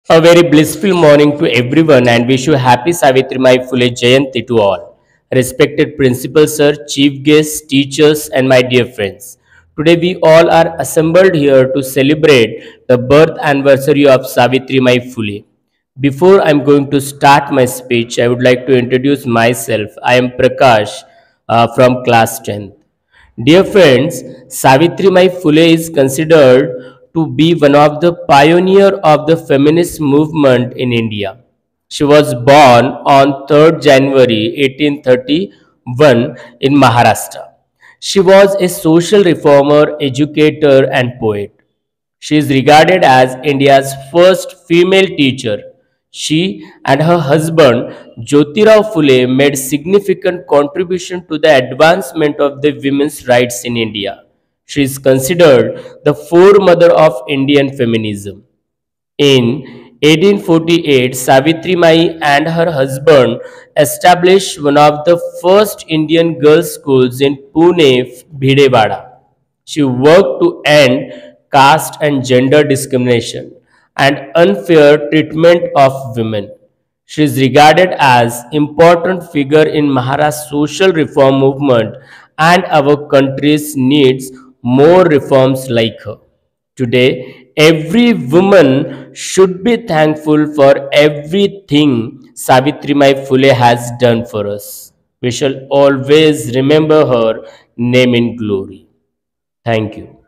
A very blissful morning to everyone and wish you happy Savitrimai Phule Jayanti to all. Respected principal sir, chief guests, teachers and my dear friends. Today we all are assembled here to celebrate the birth anniversary of Savitrimai Phule. Before I'm going to start my speech, I would like to introduce myself. I am Prakash from class 10th. Dear friends, Savitribai Phule is considered to be one of the pioneer of the feminist movement in India. She was born on 3rd January 1831 in Maharashtra. She was a social reformer, educator and poet. She is regarded as India's first female teacher. She and her husband Jyotirao Phule made significant contribution to the advancement of the women's rights in India. She is considered the foremother of Indian feminism. In 1848, Savitrimai and her husband established one of the first Indian girls' schools in Pune, Bhidewada. She worked to end caste and gender discrimination and unfair treatment of women. She is regarded as important figure in Maharashtra's social reform movement and our country's needs more reforms like her. Today, every woman should be thankful for everything Savitrimai Phule has done for us. We shall always remember her name in glory. Thank you.